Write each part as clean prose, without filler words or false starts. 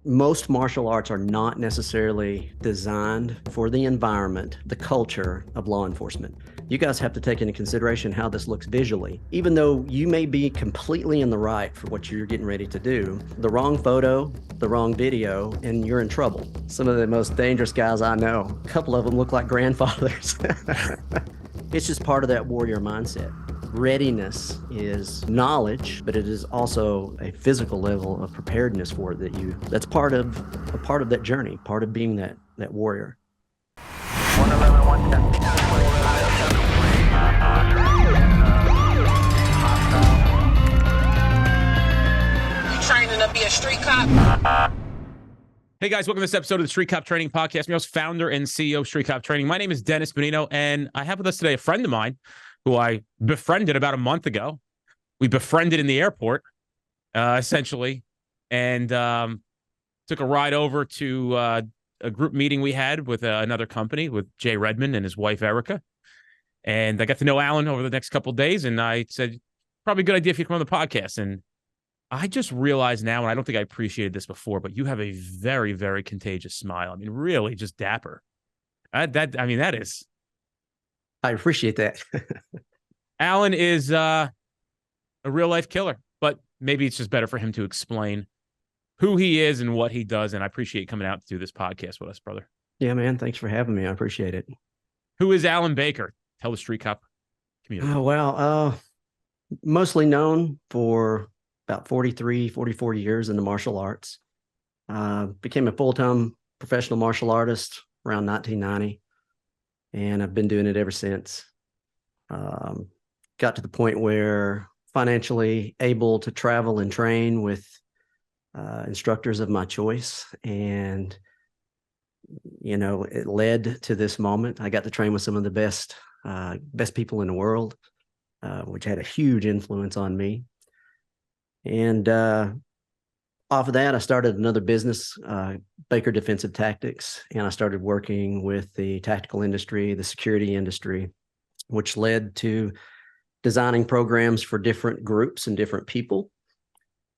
Most martial arts are not necessarily designed for the environment, the culture of law enforcement. You guys have to take into consideration how this looks visually. Even though you may be completely in the right for what you're getting ready to do, the wrong photo, the wrong video, and you're in trouble. Some of the most dangerous guys I know, a couple of them look like grandfathers. It's just part of that warrior mindset. Readiness is knowledge, but it is also a physical level of preparedness for it that's part of that journey, part of being that warrior. 111, 110. You training to be a street cop? Hey guys, welcome to this episode of the Street Cop Training Podcast. I'm your host, founder and CEO of Street Cop Training. My name is Dennis Benigno, and I have with us today a friend of mine who I befriended about a month ago. We befriended in the airport, essentially, and took a ride over to a group meeting we had with another company with Jay Redmond and his wife, Erica. And I got to know Alan over the next couple of days, and I said, probably a good idea if you come on the podcast. And I just realized now, and I don't think I appreciated this before, but you have a very, very contagious smile. I mean, really just dapper. That is. I appreciate that. Alan is a real life killer, but maybe it's just better for him to explain who he is and what he does. And I appreciate you coming out to do this podcast with us, brother. Yeah, man. Thanks for having me. I appreciate it. Who is Alan Baker? Tell the Street Cop community. Mostly known for about 44 years in the martial arts. Became a full-time professional martial artist around 1990, and I've been doing it ever since. Got to the point where financially able to travel and train with instructors of my choice, and it led to this moment. I got to train with some of the best people in the world, which had a huge influence on me. And off of that, I started another business, Baker Defensive Tactics, and I started working with the tactical industry, the security industry, which led to designing programs for different groups and different people.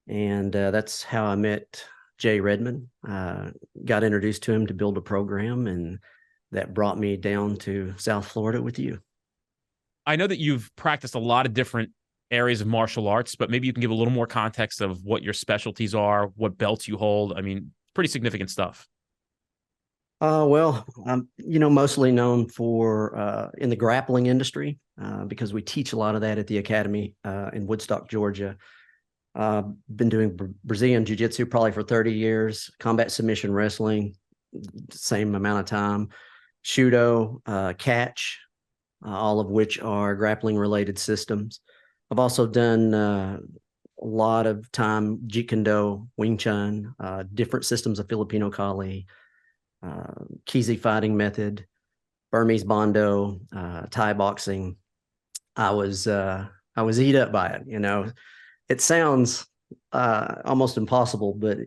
And that's how I met Jay Redmond. Got introduced to him to build a program, and that brought me down to South Florida with you. I know that you've practiced a lot of different areas of martial arts, but maybe you can give a little more context of what your specialties are, what belts you hold. I mean, pretty significant stuff. I'm mostly known for in the grappling industry because we teach a lot of that at the academy in Woodstock, Georgia. Been doing Brazilian Jiu-Jitsu probably for 30 years, combat submission wrestling, same amount of time, Shudo, catch, all of which are grappling related systems. I've also done a lot of time Jeet Kune Do, Wing Chun, different systems of Filipino Kali, Kizi fighting method, Burmese Bondo, Thai boxing. I was eat up by it. It sounds almost impossible, but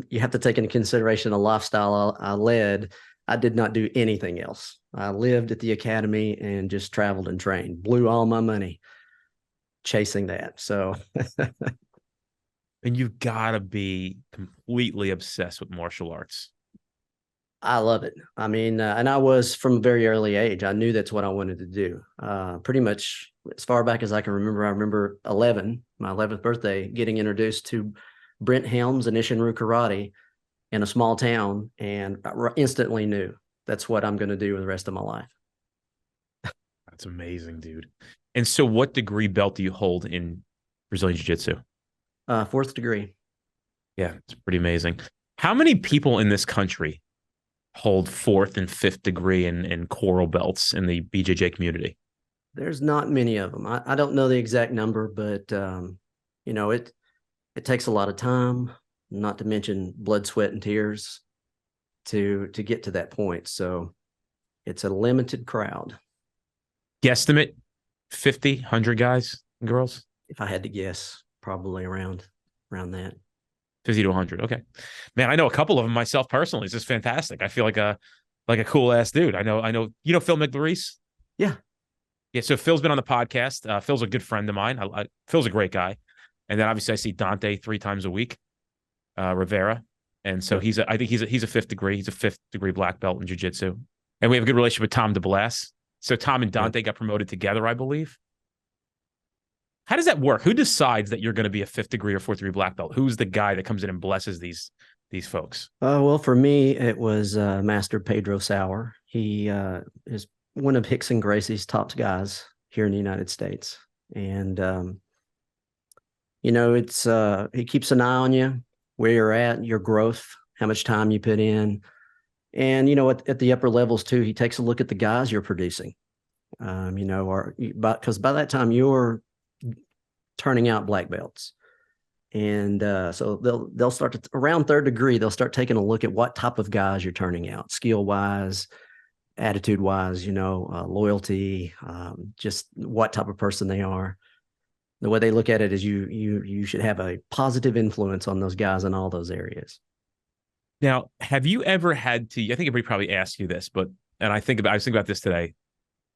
you have to take into consideration the lifestyle I led. I did not do anything else. I lived at the academy and just traveled and trained, blew all my money chasing that. So And you've got to be completely obsessed with martial arts. I love it. I mean, and I was from a very early age. I knew that's what I wanted to do. Pretty much as far back as I can remember. I remember my 11th birthday, getting introduced to Brent Helms and Isshinryu Karate in a small town, and I instantly knew that's what I'm going to do the rest of my life. That's amazing, dude. And so what degree belt do you hold in Brazilian Jiu-Jitsu? 4th degree. Yeah, it's pretty amazing. How many people in this country hold 4th and 5th degree and coral belts in the BJJ community? There's not many of them. I don't know the exact number, but it takes a lot of time, not to mention blood, sweat, and tears to get to that point. So it's a limited crowd. Guesstimate 50, 100 guys and girls? If I had to guess, probably around that. 50 to 100. Okay. Man, I know a couple of them myself personally. It's just fantastic. I feel like a cool ass dude. I know, Phil McLaurice? Yeah. Yeah. So Phil's been on the podcast. Phil's a good friend of mine. Phil's a great guy. And then obviously I see Dante 3 times a week, Rivera. And so I think he's a fifth degree. He's a fifth degree black belt in jiu-jitsu. And we have a good relationship with Tom DeBlas. So Tom and Dante got promoted together, I believe. How does that work? Who decides that you're going to be a fifth degree or fourth degree black belt? Who's the guy that comes in and blesses these folks? Well, for me, it was Master Pedro Sauer. He is one of Hickson Gracie's top guys here in the United States. And, it's he keeps an eye on you, where you're at, your growth, how much time you put in. And, at the upper levels too, he takes a look at the guys you're producing, because by that time you're turning out black belts. And so they'll start to, around third degree, they'll start taking a look at what type of guys you're turning out, skill wise, attitude wise, loyalty, just what type of person they are. The way they look at it is you should have a positive influence on those guys in all those areas. Now, have you ever had to, I think everybody probably asked you this, I was thinking about this today,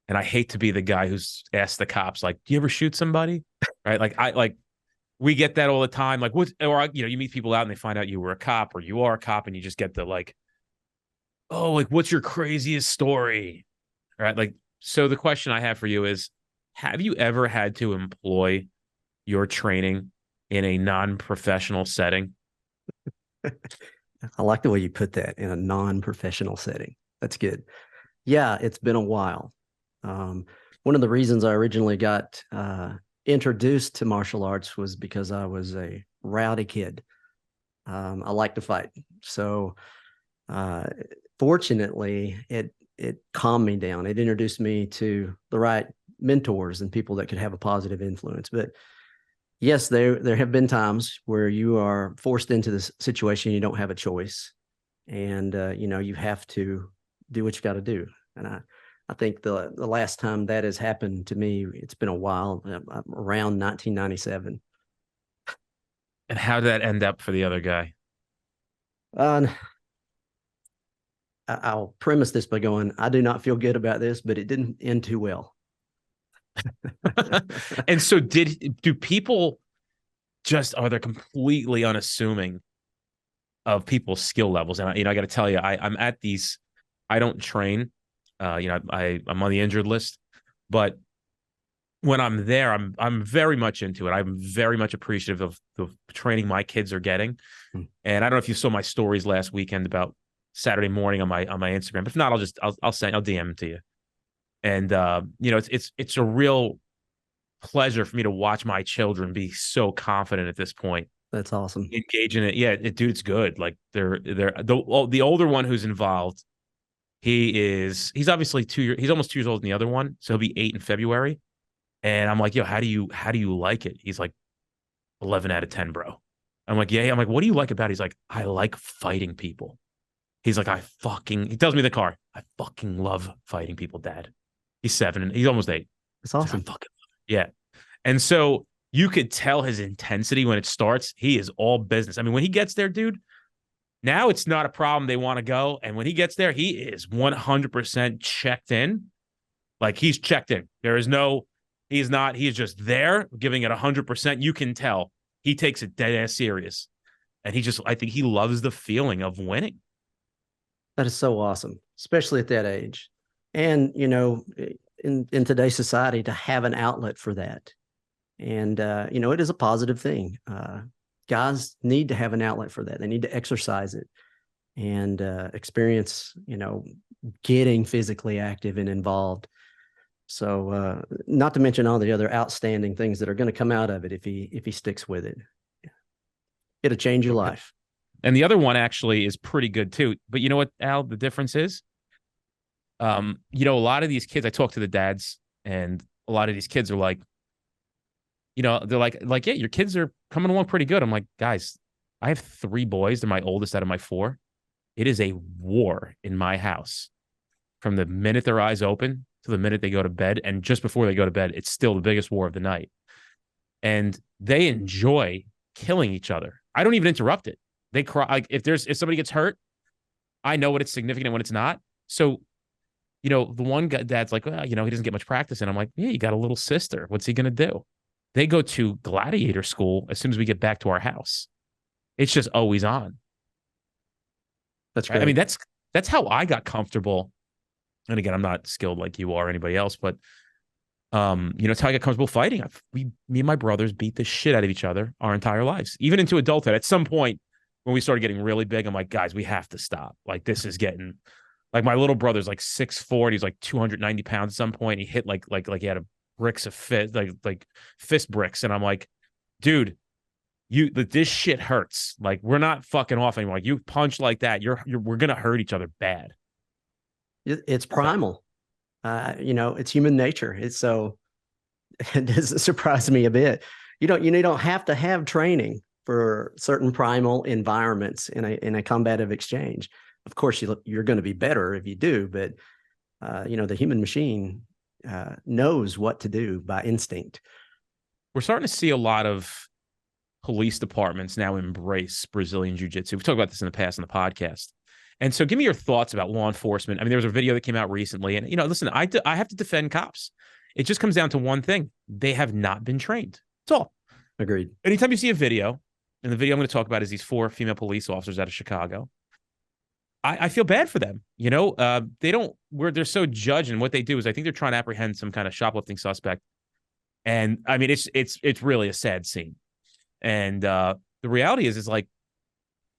and I hate to be the guy who's asked the cops, like, do you ever shoot somebody? Right? We get that all the time. Like, you meet people out and they find out you were a cop or you are a cop, and you just get the what's your craziest story? Right? So the question I have for you is, have you ever had to employ your training in a non-professional setting? I like the way you put that, in a non-professional setting. That's good. Yeah, it's been a while. One of the reasons I originally got introduced to martial arts was because I was a rowdy kid. I like to fight. So fortunately, it calmed me down. It introduced me to the right mentors and people that could have a positive influence. But yes, there have been times where you are forced into this situation. You don't have a choice, and you have to do what you got to do. And I think the last time that has happened to me, it's been a while, around 1997. And how did that end up for the other guy? I'll premise this by going, I do not feel good about this, but it didn't end too well. And so do people are they completely unassuming of people's skill levels? And I got to tell you, I'm at these, I don't train, I'm on the injured list, but when I'm there, I'm very much into it. I'm very much appreciative of the training my kids are getting. And I don't know if you saw my stories last weekend about Saturday morning on my Instagram. If not, I'll DM them to you. And it's a real pleasure for me to watch my children be so confident at this point. That's awesome. Engage in it. Yeah, dude, it's good. Like they're the older one who's involved. He's obviously 2 years. He's almost 2 years older than the other one, so he'll be 8 in February. And I'm like, yo, how do you like it? He's like, 11 out of 10, bro. I'm like, yeah. I'm like, what do you like about it? He's like, I like fighting people. He's like, he tells me in the car, I fucking love fighting people, Dad. He's 7 and he's almost 8. It's awesome. Like, yeah. And so you could tell his intensity when it starts. He is all business. I mean, when he gets there, dude, now it's not a problem. They want to go. And when he gets there, he is 100% checked in. Like, he's checked in. He's just there giving it 100%. You can tell he takes it dead ass serious. And I think he loves the feeling of winning. That is so awesome, especially at that age. And, in today's society, to have an outlet for that. And, it is a positive thing. Guys need to have an outlet for that. They need to exercise it and experience, getting physically active and involved. So not to mention all the other outstanding things that are going to come out of it if he sticks with it. It'll change your life. And the other one actually is pretty good too. But you know what, Al, the difference is? A lot of these kids, I talk to the dads, and a lot of these kids are like, they're like, yeah, your kids are coming along pretty good. I'm like, guys, I have 3 boys. They're my oldest out of my 4. It is a war in my house from the minute their eyes open to the minute they go to bed. And just before they go to bed, it's still the biggest war of the night. And they enjoy killing each other. I don't even interrupt it. They cry. Like, if somebody gets hurt, I know what it's significant and when it's not. So, the one guy, dad's like, well, he doesn't get much practice. And I'm like, yeah, you got a little sister. What's he going to do? They go to gladiator school as soon as we get back to our house. It's just always on. That's Right? great. I mean, that's how I got comfortable. And again, I'm not skilled like you are or anybody else, but it's how I got comfortable fighting. Me and my brothers beat the shit out of each other our entire lives, even into adulthood. At some point, when we started getting really big, I'm like, guys, we have to stop. Like, this is getting like my little brother's like 6'4", he's like 290 pounds at some point. He hit like he had a bricks of fist, like fist bricks, and I'm like, dude, this shit hurts. Like, we're not fucking off anymore. Like, you punch like that, we're gonna hurt each other bad. It's primal. It's human nature. It's so it doesn't surprise me a bit. You don't have to have training for certain primal environments in a combative exchange. Of course, you're going to be better if you do, but the human machine knows what to do by instinct. We're starting to see a lot of police departments now embrace Brazilian Jiu-Jitsu. We've talked about this in the past on the podcast. And so give me your thoughts about law enforcement. I mean, there was a video that came out recently, and, listen, I have to defend cops. It just comes down to one thing. They have not been trained. That's all. Agreed. Anytime you see a video, and the video I'm going to talk about is these 4 female police officers out of Chicago, I feel bad for them. They're so judged, and what they do is I think they're trying to apprehend some kind of shoplifting suspect. And I mean, it's really a sad scene. And the reality is like,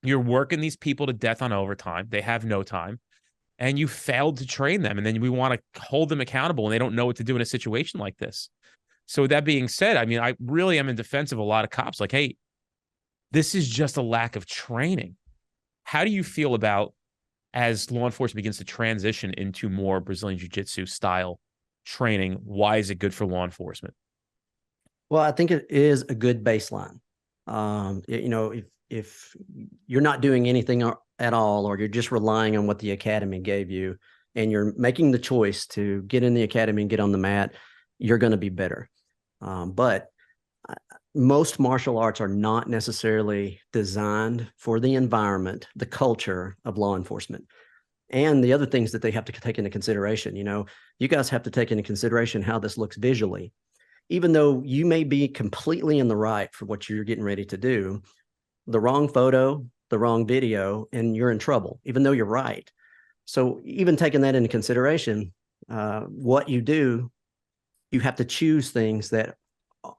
you're working these people to death on overtime. They have no time, and you failed to train them. And then we want to hold them accountable, and they don't know what to do in a situation like this. So with that being said, I mean, I really am in defense of a lot of cops. Like, hey, this is just a lack of training. How do you feel about, as law enforcement begins to transition into more Brazilian Jiu-Jitsu style training, why is it good for law enforcement? Well, I think it is a good baseline. If you're not doing anything at all, or you're just relying on what the academy gave you, and you're making the choice to get in the academy and get on the mat, you're going to be better. But most martial arts are not necessarily designed for the environment, the culture of law enforcement, and the other things that they have to take into consideration. You guys have to take into consideration how this looks visually. Even though you may be completely in the right for what you're getting ready to do, the wrong photo, the wrong video, and you're in trouble, even though you're right. So even taking that into consideration, what you do, you have to choose things that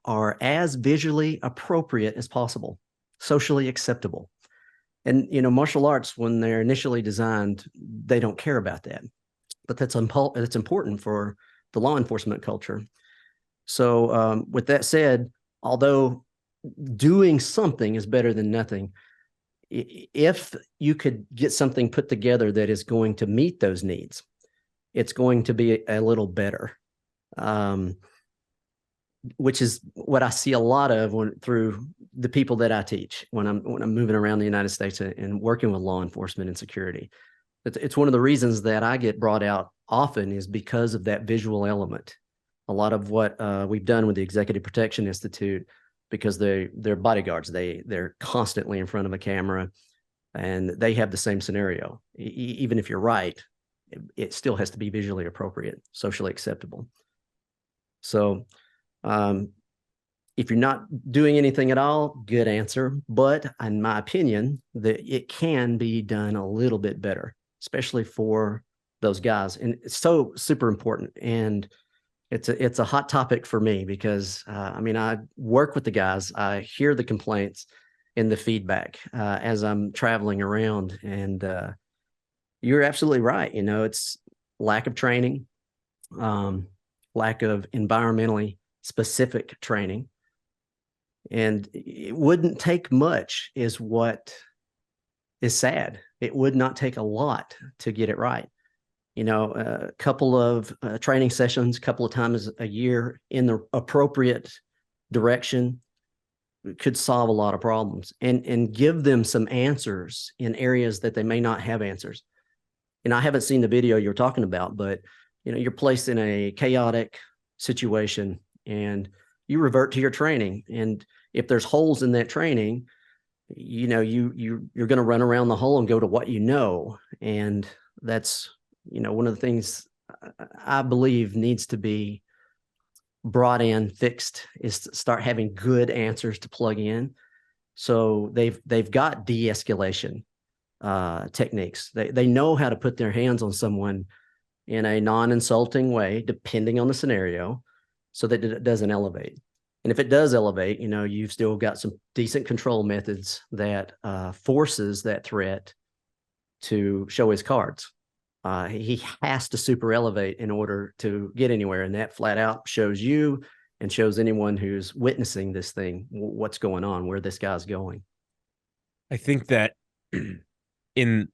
are as visually appropriate as possible, socially acceptable. And, martial arts, when they're initially designed, they don't care about that. But that's important for the law enforcement culture. So with that said, although doing something is better than nothing, if you could get something put together that is going to meet those needs, it's going to be a little better, which is what I see a lot of through the people that I teach when I'm moving around the United States and working with law enforcement and security. It's one of the reasons that I get brought out often is because of that visual element. A lot of what we've done with the Executive Protection Institute, because they're bodyguards, they're constantly in front of a camera, and they have the same scenario. Even if you're right, it still has to be visually appropriate, socially acceptable. So if you're not doing anything at all, good answer. But in my opinion, that it can be done a little bit better, especially for those guys. And it's so super important. And it's a hot topic for me because, I work with the guys. I hear the complaints and the feedback as I'm traveling around. And you're absolutely right. It's lack of training, lack of environmentally specific training. And it wouldn't take much is what is sad. It would not take a lot to get it right. A couple of training sessions, a couple of times a year in the appropriate direction could solve a lot of problems and give them some answers in areas that they may not have answers. I haven't seen the video you're talking about, but you're placed in a chaotic situation and you revert to your training. And if there's holes in that training, you're going to run around the hole and go to what you know. And that's one of the things I believe needs to be brought in, fixed, is to start having good answers to plug in. So they've got de-escalation. techniques. They know how to put their hands on someone in a non-insulting way, depending on the scenario, so that it doesn't elevate. And if it does elevate, you've still got some decent control methods that forces that threat to show his cards. He has to super elevate in order to get anywhere. And that flat out shows you and shows anyone who's witnessing this thing what's going on, where this guy's going. I think that in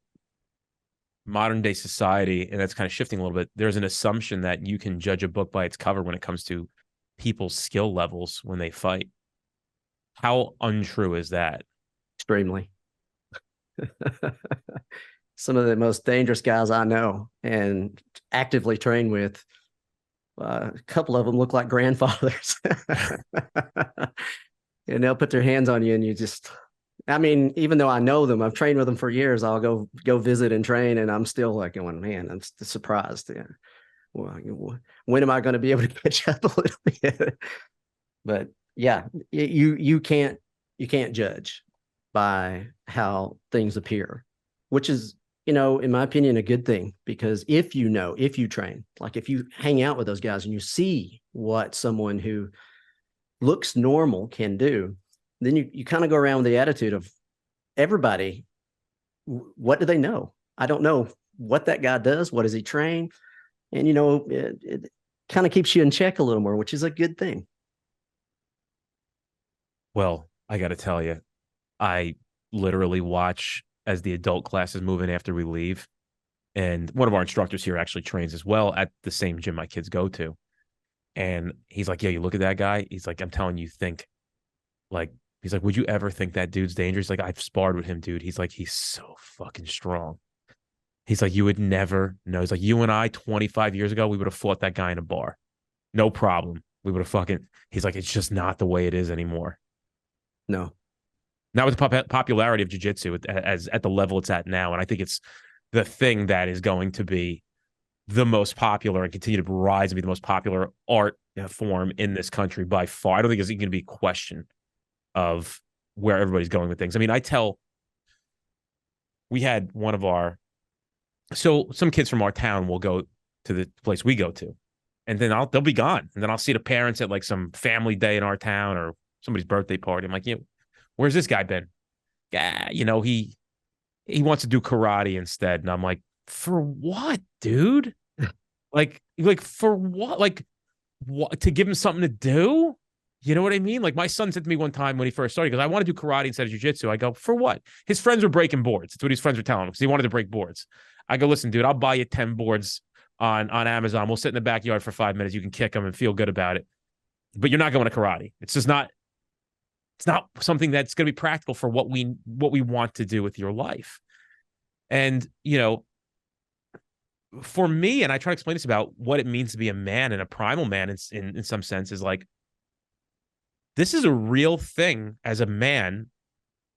modern day society, and that's kind of shifting a little bit, there's an assumption that you can judge a book by its cover when it comes to people's skill levels when they fight. How untrue is that? Extremely. Some of the most dangerous guys I know and actively train with, a couple of them look like grandfathers. And they'll put their hands on you and you just, even though I know them, I've trained with them for years, I'll go visit and train, and I'm still like going, man, I'm surprised. Yeah. Well, when am I going to be able to catch up a little bit? But yeah, you can't judge by how things appear, which is, in my opinion, a good thing, because if you train, like if you hang out with those guys and you see what someone who looks normal can do, then you kind of go around with the attitude of everybody. What do they know? I don't know what that guy does. What does he train? And, it kind of keeps you in check a little more, which is a good thing. Well, I got to tell you, I literally watch as the adult classes move in after we leave. And one of our instructors here actually trains as well at the same gym my kids go to. And he's like, yeah, you look at that guy. He's like, I'm telling you, he's like, would you ever think that dude's dangerous? Like, I've sparred with him, dude. He's like, he's so fucking strong. He's like, you would never know. He's like, you and I 25 years ago, we would have fought that guy in a bar. No problem. We would have he's like, it's just not the way it is anymore. No. Not with the popularity of jiu-jitsu as at the level it's at now. And I think it's the thing that is going to be the most popular and continue to rise and be the most popular art form in this country by far. I don't think it's even going to be a question of where everybody's going with things. We had one of some kids from our town will go to the place we go to, and then they'll be gone. And then I'll see the parents at like some family day in our town or somebody's birthday party. I'm like, where's this guy been? Yeah, he wants to do karate instead. And I'm like, for what, dude? like for what? Like, what, to give him something to do? You know what I mean? Like, my son said to me one time when he first started, he goes, I want to do karate instead of jiu-jitsu. I go, for what? His friends were breaking boards. That's what his friends were telling him, because he wanted to break boards. I go, listen, dude, I'll buy you 10 boards on Amazon. We'll sit in the backyard for 5 minutes. You can kick them and feel good about it. But you're not going to karate. It's not something that's going to be practical for what we want to do with your life. And, for me, and I try to explain this about what it means to be a man and a primal man in some sense, is like, this is a real thing as a man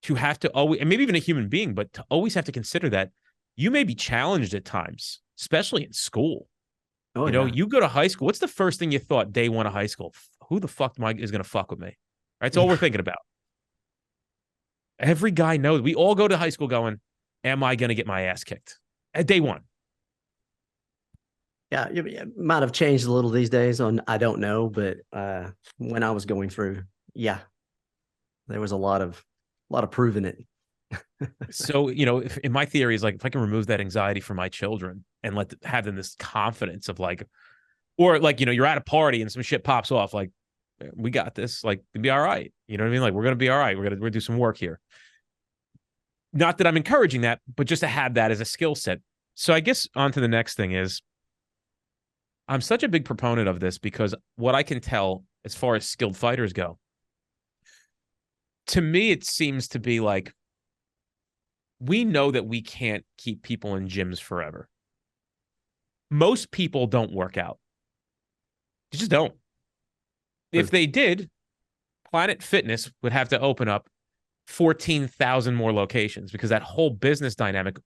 to have to always, and maybe even a human being, but to always have to consider that you may be challenged at times, especially in school. Oh, you go to high school. What's the first thing you thought day one of high school? Who the fuck is going to fuck with me? Right? That's all we're thinking about. Every guy knows. We all go to high school going, am I going to get my ass kicked at day one? Yeah, it might have changed a little these days I don't know, but when I was going through, yeah, there was a lot of proving it. So, in my theory is like, if I can remove that anxiety from my children and have them this confidence of like, or like, you're at a party and some shit pops off, like, we got this, like, it'll be all right. You know what I mean? Like, we're going to be all right. We're going to do some work here. Not that I'm encouraging that, but just to have that as a skill set. So I guess on to the next thing is, I'm such a big proponent of this because what I can tell as far as skilled fighters go, to me, it seems to be like, we know that we can't keep people in gyms forever. Most people don't work out. They just don't. If they did, Planet Fitness would have to open up 14,000 more locations, because that whole business dynamic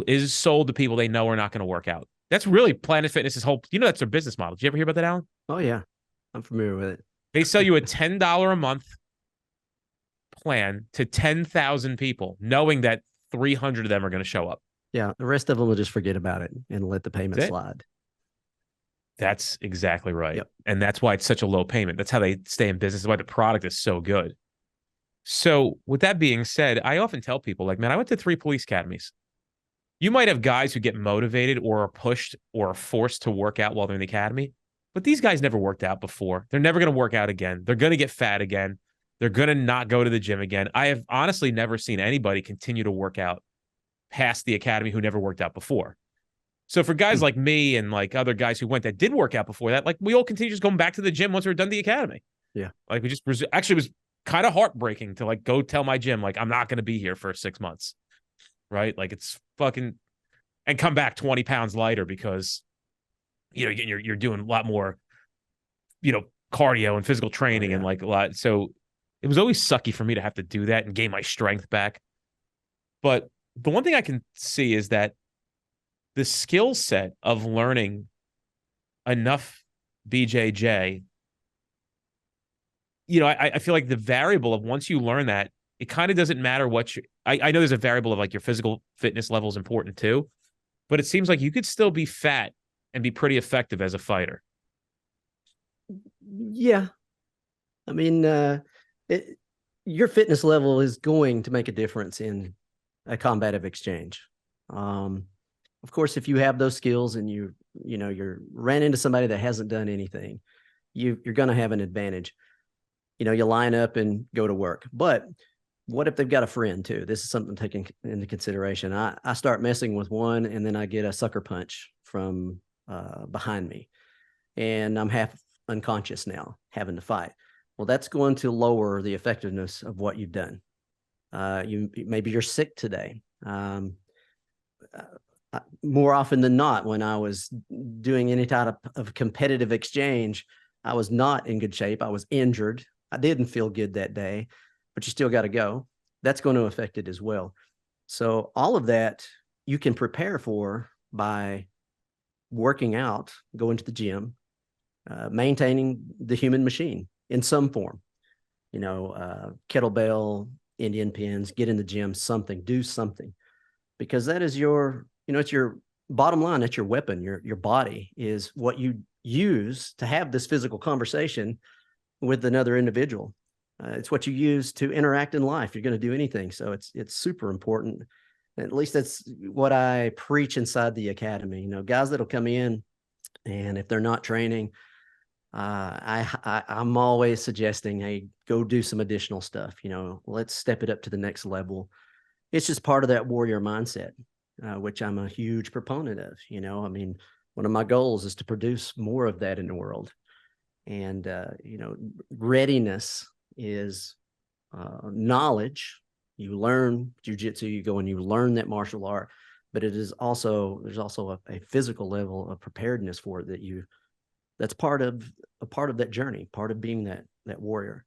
is sold to people they know are not going to work out. That's really Planet Fitness's whole, that's their business model. Did you ever hear about that, Alan? Oh, yeah. I'm familiar with it. They sell you a $10 a month plan to 10,000 people, knowing that 300 of them are going to show up. Yeah. The rest of them will just forget about it and let the payment That's it. slide. That's exactly right. Yep. And that's why it's such a low payment. That's how they stay in business. That's why the product is so good. So with that being said, I often tell people like, man, I went to 3 police academies. You might have guys who get motivated or are pushed or are forced to work out while they're in the academy, but these guys never worked out before. They're never going to work out again. They're going to get fat again. They're going to not go to the gym again. I have honestly never seen anybody continue to work out past the academy who never worked out before. So for guys like me and like other guys who went that did work out before that, like we all continue just going back to the gym once we're done the academy. Yeah. Like we just actually it was kind of heartbreaking to like go tell my gym, like, I'm not going to be here for 6 months. Right. Like it's fucking, and come back 20 pounds lighter because, you know, you're doing a lot more, you know, cardio and physical training and like a lot. So it was always sucky for me to have to do that and gain my strength back. But the one thing I can see is that the skill set of learning enough BJJ, you know, I feel like the variable of once you learn that, it kind of doesn't matter what I know there's a variable of like your physical fitness level is important too, but it seems like you could still be fat and be pretty effective as a fighter. Yeah. I mean, your fitness level is going to make a difference in a combative exchange. Of course, if you have those skills and you're ran into somebody that hasn't done anything, you're going to have an advantage. You know, you line up and go to work. But what if they've got a friend too? This is something taken into consideration. I start messing with one and then I get a sucker punch from behind me and I'm half unconscious now having to fight. Well, that's going to lower the effectiveness of what you've done. Maybe you're sick today. More often than not, when I was doing any type of competitive exchange, I was not in good shape. I was injured. I didn't feel good that day, but you still got to go. That's going to affect it as well. So all of that you can prepare for by working out, going to the gym, maintaining the human machine in some form, you know, kettlebell, Indian pins, get in the gym, do something, because that is your, you know, it's your bottom line. That's your weapon. Your body is what you use to have this physical conversation with another individual. It's what you use to interact in life. You're going to do anything. So it's super important. At least that's what I preach inside the academy. You know, guys that'll come in and if they're not training, I'm always suggesting, hey, go do some additional stuff. You know, let's step it up to the next level. It's just part of that warrior mindset, which I'm a huge proponent of. You know, I mean, one of my goals is to produce more of that in the world. And, you know, readiness is knowledge. You learn jiu-jitsu, you go and you learn that martial art, but it is also, there's also a physical level of preparedness for it that's part of that journey, part of being that warrior.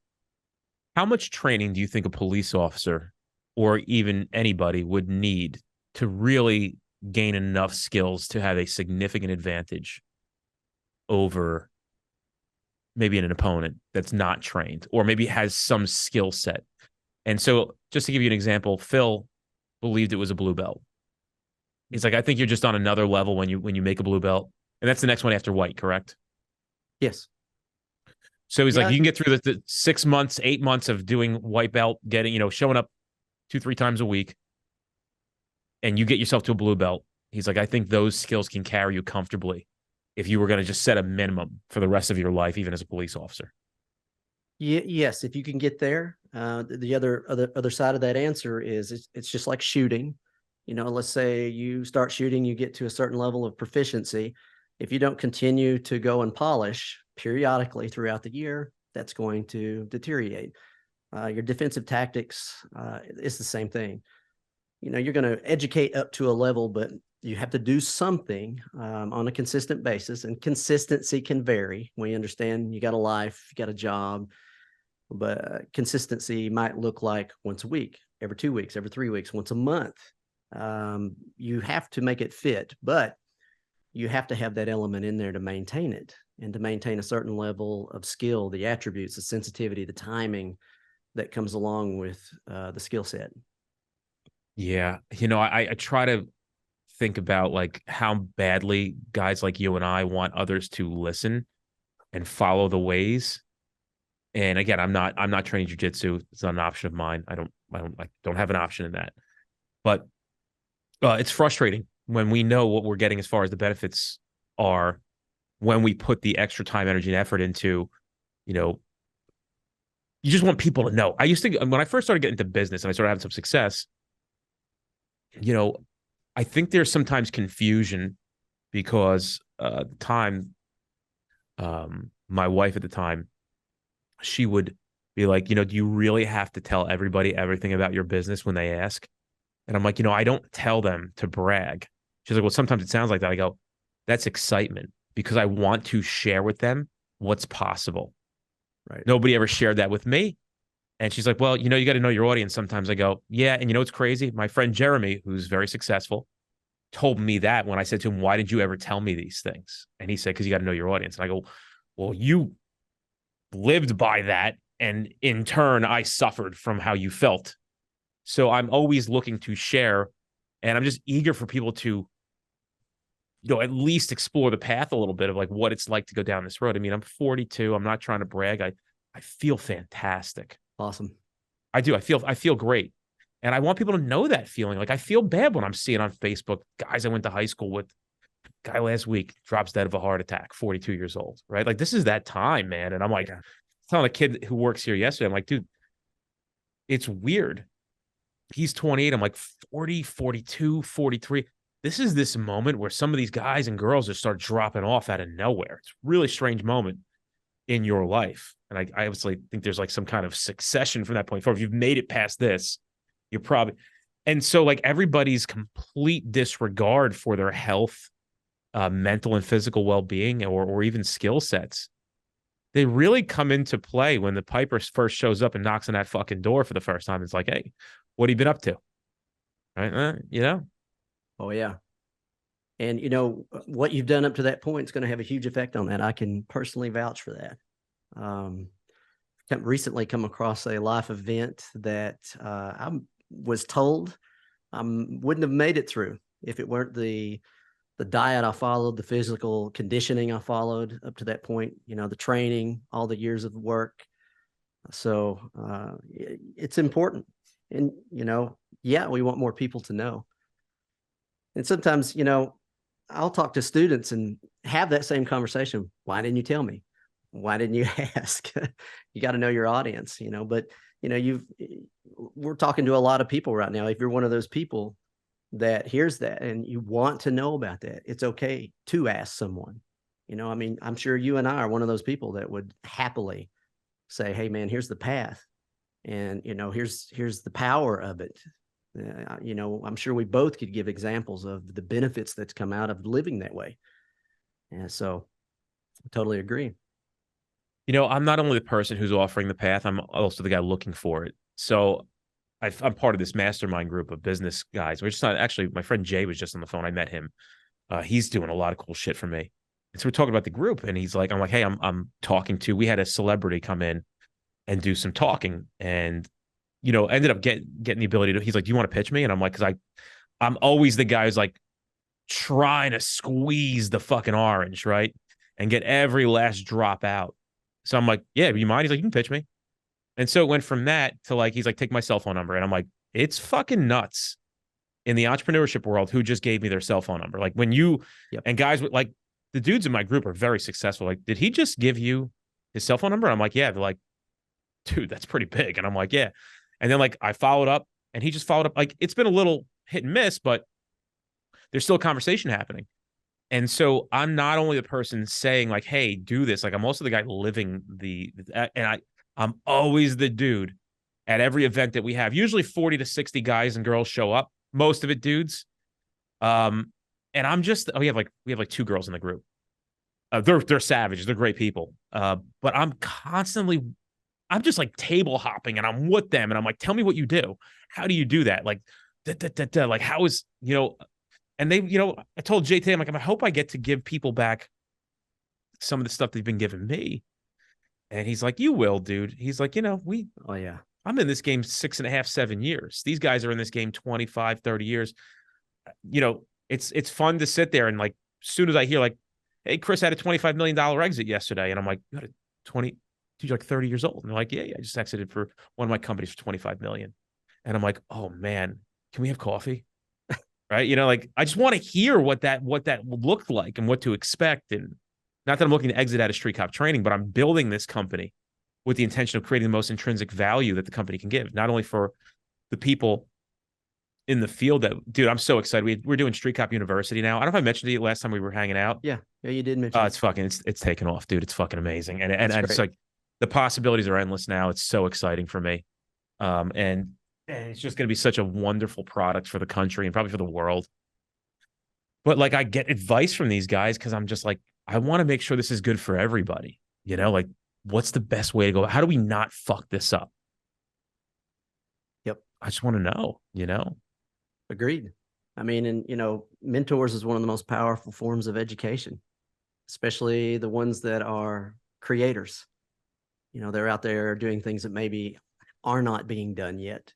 How much training do you think a police officer or even anybody would need to really gain enough skills to have a significant advantage over maybe an opponent that's not trained or maybe has some skill set? And so just to give you an example, Phil believed it was a blue belt. He's like, I think you're just on another level when you make a blue belt. And that's the next one after white, correct? Yes. So he's like, you can get through the 6 months, 8 months of doing white belt, getting, you know, showing up 2-3 times a week, and you get yourself to a blue belt. He's like, I think those skills can carry you comfortably if you were going to just set a minimum for the rest of your life, even as a police officer. Yes, if you can get there. The other side of that answer is it's just like shooting. You know, let's say you start shooting, you get to a certain level of proficiency. If you don't continue to go and polish periodically throughout the year, that's going to deteriorate. Your defensive tactics is the same thing. You know, you're going to educate up to a level, but you have to do something on a consistent basis, and consistency can vary. We understand you got a life, you got a job, but consistency might look like once a week, every 2 weeks, every 3 weeks, once a month. You have to make it fit, but you have to have that element in there to maintain it and to maintain a certain level of skill, the attributes, the sensitivity, the timing that comes along with the skill set. Yeah. I try to think about like how badly guys like you and I want others to listen and follow the ways. And again, I'm not training jujitsu. It's not an option of mine. I don't have an option in that. But it's frustrating when we know what we're getting as far as the benefits are when we put the extra time, energy, and effort into, you know, you just want people to know. I used to, when I first started getting into business and I started having some success, you know, I think there's sometimes confusion because at the time, my wife at the time, she would be like, do you really have to tell everybody everything about your business when they ask? And I'm like, I don't tell them to brag. She's like, well, sometimes it sounds like that. I go, that's excitement because I want to share with them what's possible. Right. Nobody ever shared that with me. And she's like, well, you got to know your audience sometimes. I go, yeah. And what's crazy? My friend Jeremy, who's very successful, told me that when I said to him, why did you ever tell me these things? And he said, because you got to know your audience. And I go, well, you lived by that. And in turn, I suffered from how you felt. So I'm always looking to share. And I'm just eager for people to, at least explore the path a little bit of like what it's like to go down this road. I mean, I'm 42. I'm not trying to brag. I feel fantastic. Awesome. I do. I feel great. And I want people to know that feeling. Like I feel bad when I'm seeing on Facebook guys I went to high school with. Guy last week drops dead of a heart attack, 42 years old, right? Like this is that time, man. And I'm like, telling a kid who works here yesterday, I'm like, dude, it's weird. He's 28. I'm like 40, 42, 43. This is this moment where some of these guys and girls just start dropping off out of nowhere. It's a really strange moment in your life. And I obviously think there's like some kind of succession from that point forward. If you've made it past this, you're probably, and so like everybody's complete disregard for their health, mental and physical well-being or even skill sets, they really come into play when the Piper first shows up and knocks on that fucking door for the first time. It's like, hey, what have you been up to? Right? Oh, yeah. And, what you've done up to that point is going to have a huge effect on that. I can personally vouch for that. Recently come across a life event that I was told I wouldn't have made it through if it weren't the diet I followed, the physical conditioning I followed up to that point, the training, all the years of work. So it's important. And, yeah, we want more people to know. And sometimes, I'll talk to students and have that same conversation. Why didn't you tell me? Why didn't you ask? You got to know your audience, but, we're talking to a lot of people right now. If you're one of those people that hears that and you want to know about that, it's okay to ask someone. I'm sure you and I are one of those people that would happily say, hey man, here's the path. And, here's the power of it. I'm sure we both could give examples of the benefits that's come out of living that way. And so I totally agree. I'm not only the person who's offering the path, I'm also the guy looking for it. So I'm part of this mastermind group of business guys. We're just not actually, my friend Jay was just on the phone. I met him. He's doing a lot of cool shit for me. And so we're talking about the group and he's like, I'm like, hey, I'm talking to, we had a celebrity come in and do some talking and, ended up getting the ability to, he's like, do you want to pitch me? And I'm like, cause I'm always the guy who's like trying to squeeze the fucking orange, right? And get every last drop out. So I'm like, yeah, do you mind? He's like, you can pitch me. And so it went from that to like, he's like, take my cell phone number. And I'm like, it's fucking nuts in the entrepreneurship world who just gave me their cell phone number. Like when you, and guys like the dudes in my group are very successful. Like, did he just give you his cell phone number? I'm like, yeah. They're like, dude, that's pretty big. And I'm like, yeah. And then like I followed up and he just followed up. Like it's been a little hit and miss, but there's still a conversation happening. And so I'm not only the person saying like, hey, do this. Like I'm also the guy living I'm always the dude at every event that we have. Usually 40 to 60 guys and girls show up. Most of it dudes. And I'm just, we have like 2 girls in the group. They're savages. They're great people. But I'm just like table hopping and I'm with them and I'm like, tell me what you do. How do you do that? Like, like how is, and they, I told Jay today, I'm like, I hope I get to give people back some of the stuff they've been giving me. And he's like, you will, dude. He's like, Oh yeah. I'm in this game 6.5, 7 years. These guys are in this game 25, 30 years. You know, it's fun to sit there and like, as soon as I hear like, hey, Chris had a $25 million exit yesterday. And I'm like, you had a 20, dude, you're like 30 years old. And they're like, yeah, I just exited for one of my companies for 25 million. And I'm like, oh man, can we have coffee? Right. You know, like I just want to hear what that looked like and what to expect. And not that I'm looking to exit out of street cop training, but I'm building this company with the intention of creating the most intrinsic value that the company can give, not only for the people in the field that, dude, I'm so excited. We're doing Street Cop University now. I don't know if I mentioned it last time we were hanging out. Yeah, you did mention. It's taken off, dude. It's fucking amazing, and it's like the possibilities are endless now. It's so exciting for me, and it's just going to be such a wonderful product for the country and probably for the world. But like, I get advice from these guys because I'm just like, I want to make sure this is good for everybody. You know, like, what's the best way to go? How do we not fuck this up? Yep, I just want to know. You know. Agreed. I mean, and mentors is one of the most powerful forms of education, especially the ones that are creators. They're out there doing things that maybe are not being done yet.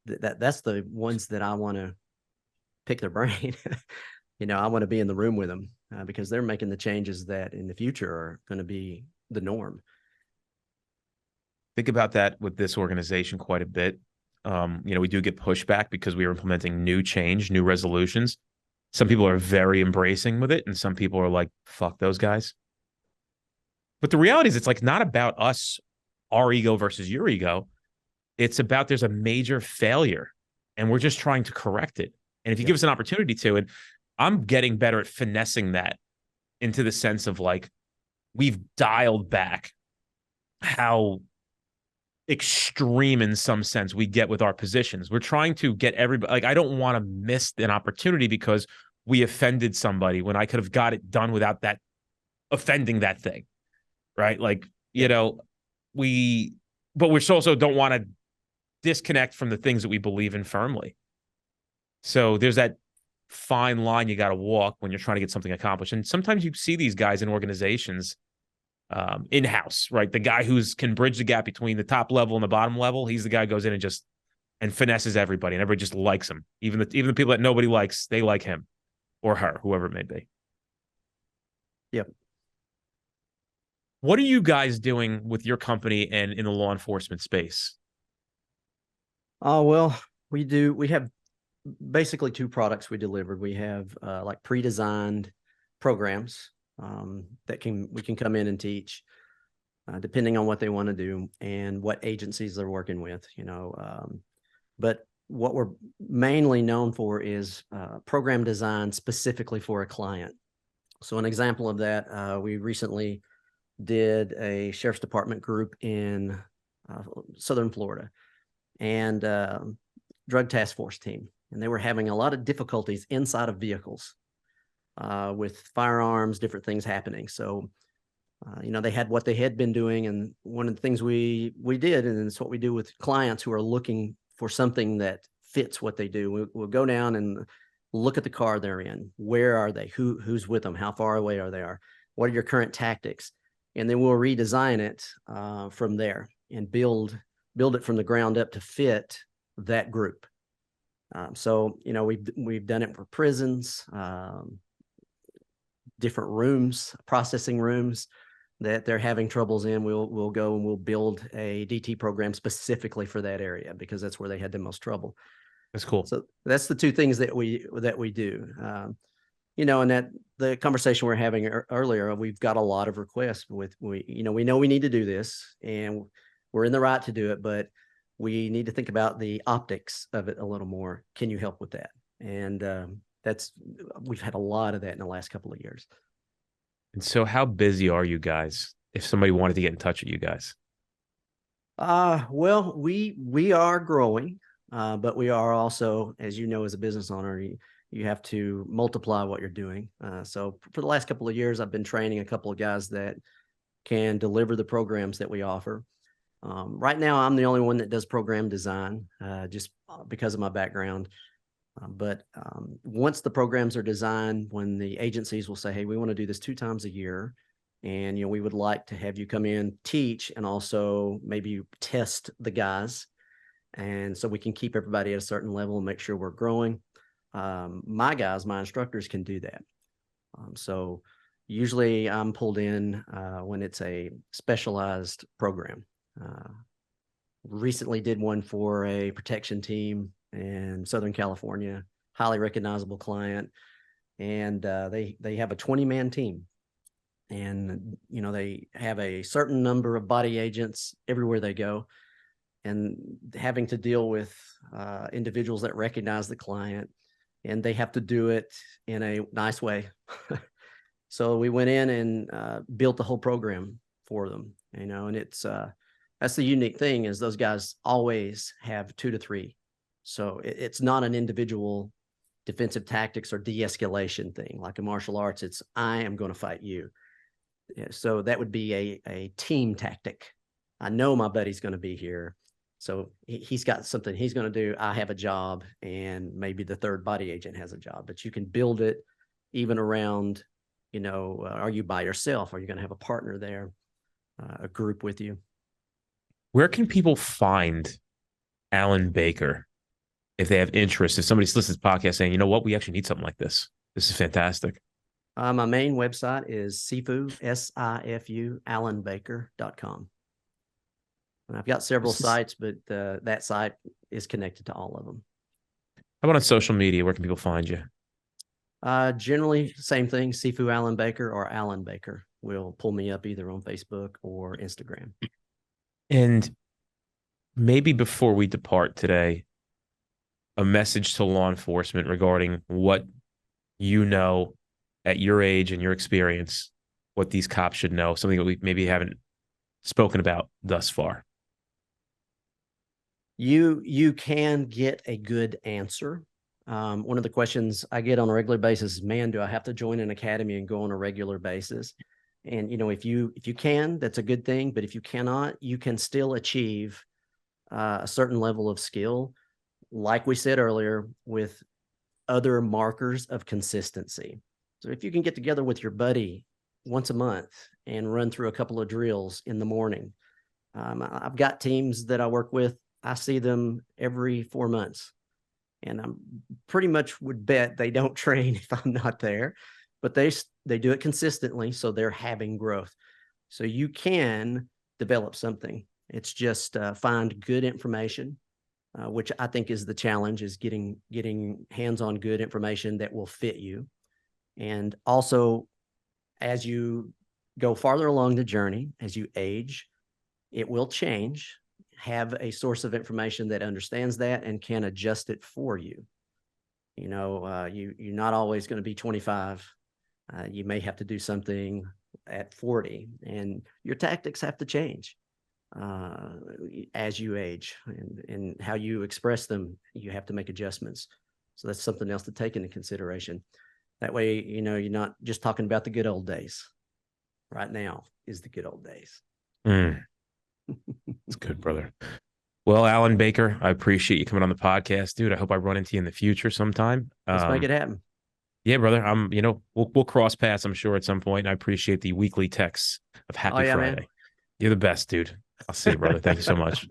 That's the ones that I want to pick their brain. I want to be in the room with them because they're making the changes that in the future are going to be the norm. Think about that with this organization quite a bit. We do get pushback because we are implementing new change, new resolutions. Some people are very embracing with it, and some people are like, fuck those guys. But the reality is, it's like not about us, our ego versus your ego. It's about there's a major failure, and we're just trying to correct it. And if you give us an opportunity to, and I'm getting better at finessing that into the sense of like, we've dialed back how extreme in some sense we get with our positions. We're trying to get everybody, like, I don't want to miss an opportunity because we offended somebody when I could have got it done without that offending that thing. Right. Like, but we also don't want to disconnect from the things that we believe in firmly. So there's that fine line you got to walk when you're trying to get something accomplished. And sometimes you see these guys in organizations in-house, right? The guy can bridge the gap between the top level and the bottom level. He's the guy who goes in and finesses everybody, and everybody just likes him. Even the people that nobody likes, they like him or her, whoever it may be. Yep. What are you guys doing with your company and in the law enforcement space? Well, we have basically two products we delivered. We have like pre-designed programs that we can come in and teach depending on what they want to do and what agencies they're working with, but what we're mainly known for is program design specifically for a client. So an example of that, we recently did a sheriff's department group in Southern Florida and drug task force team. And they were having a lot of difficulties inside of vehicles with firearms, different things happening. So, they had what they had been doing. And one of the things we did, and it's what we do with clients who are looking for something that fits what they do. We'll go down and look at the car they're in. Where are they? Who's with them? How far away are they? What are your current tactics? And then we'll redesign it from there and build it from the ground up to fit that group. So, we've done it for prisons, different rooms, processing rooms that they're having troubles in. We'll go and we'll build a DT program specifically for that area because that's where they had the most trouble. That's cool. So that's the two things that we do. And that the conversation we're having earlier, we've got a lot of requests we know we need to do this and we're in the right to do it, but we need to think about the optics of it a little more. Can you help with that? And we've had a lot of that in the last couple of years. And so how busy are you guys if somebody wanted to get in touch with you guys? Well, we are growing, but we are also, as you know, as a business owner, you have to multiply what you're doing. So for the last couple of years, I've been training a couple of guys that can deliver the programs that we offer. Right now, I'm the only one that does program design, just because of my background. But once the programs are designed, when the agencies will say, hey, we want to do this 2 times a year, And, we would like to have you come in, teach, and also maybe test the guys. And so we can keep everybody at a certain level and make sure we're growing. My instructors can do that. So usually I'm pulled in when it's a specialized program. Recently did one for a protection team in Southern California, highly recognizable client. And they have a 20-man team. And, they have a certain number of body agents everywhere they go, and having to deal with individuals that recognize the client, and they have to do it in a nice way. So we went in and built the whole program for them, and it's that's the unique thing is those guys always have 2 to 3. So it's not an individual defensive tactics or de-escalation thing. Like in martial arts, it's I am going to fight you. Yeah, so that would be a team tactic. I know my buddy's going to be here. So he's got something he's going to do. I have a job, and maybe the third body agent has a job, but you can build it even around, are you by yourself? Are you going to have a partner there, a group with you? Where can people find Alan Baker if they have interest? If somebody's listening to this podcast saying, you know what, we actually need something like this. This is fantastic. My main website is Sifu, SIFU, AlanBaker.com. And I've got several sites, but that site is connected to all of them. How about on social media? Where can people find you? Generally, same thing, Sifu Alan Baker or Alan Baker will pull me up either on Facebook or Instagram. And maybe before we depart today, a message to law enforcement regarding what at your age and your experience, what these cops should know, something that we maybe haven't spoken about thus far. You can get a good answer. One of the questions I get on a regular basis is, man, do I have to join an academy and go on a regular basis? And, if you can, that's a good thing. But if you cannot, you can still achieve a certain level of skill, like we said earlier, with other markers of consistency. So if you can get together with your buddy once a month and run through a couple of drills in the morning. I've got teams that I work with. I see them every 4 months, and I'm pretty much would bet they don't train if I'm not there, but they do it consistently. So they're having growth. So you can develop something. It's just find good information, which I think is the challenge, is getting hands-on good information that will fit you. And also, as you go farther along the journey, as you age, it will change. Have a source of information that understands that and can adjust it for you. You're not always going to be 25. You may have to do something at 40, and your tactics have to change as you age, and how you express them. You have to make adjustments. So that's something else to take into consideration. That way, you're not just talking about the good old days. Right now is the good old days. It's good, brother. Well, Alan Baker, I appreciate you coming on the podcast, dude. I hope I run into you in the future sometime. Let's make it happen. Yeah, brother. We'll cross paths, I'm sure, at some point. And I appreciate the weekly texts of Happy Friday. Man. You're the best, dude. I'll see you, brother. Thank you so much.